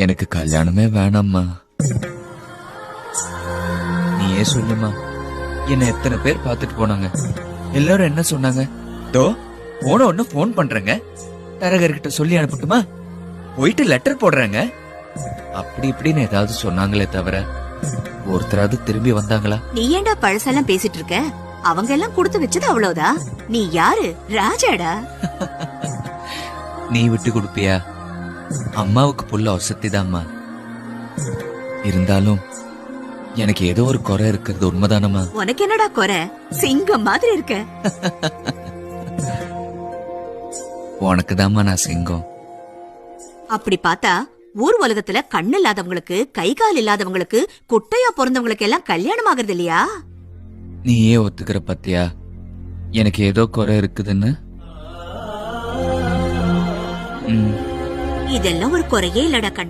எனக்கு கல்யாணமே வேணாம்மா. நீயே சொல்லுமா. என்ன எத்தனை பேர் பாத்துட்டு போனாங்க. எல்லாரும் என்ன சொன்னாங்க? தோ போன ஒண்ணு போன் பண்றேங்க, தரகர்கிட்ட சொல்லி அனுப்பட்டுமா, போயிட்டு லெட்டர் போடுறேங்க, அப்படி இப்படின்னு ஏதாவது சொன்னாங்களே தவிர ஒருத்தராவது திரும்பி வந்தாங்களா? நீ ஏண்டா பழசெல்லாம் பேசிட்டு இருக்க? அவங்க எல்லாம் கொடுத்து வச்சது அவ்வளவுதான். நீ யாரு? ராஜாடா. நீ விட்டு கொடுப்பியா? அம்மாவுக்கு புள்ள வசதிதாம்மா. இருந்தாலும் எனக்கு ஏதோ ஒரு குறை இருக்கிறது உண்மைதானம்மா. உனக்கு என்னடா குறை? சிங்கம் மாதிரி இருக்க. உனக்கு தாம்மா நான் சிங்கம். அப்படி பார்த்தா ஊர் உலகத்துல கண்ணு இல்லாதவங்களுக்கு, கை கால் இல்லாதவங்களுக்கு, குட்டையா பிறந்தவங்களுக்கு எல்லாம் கல்யாணம் ஆகுறது இல்லையா? நீயே ஒத்துக்கிற பத்தியா எனக்கு ஏதோ குறை இருக்குதுன்னு? இதெல்லாம் ஒரு குறையே இல்லடா கண்ணு.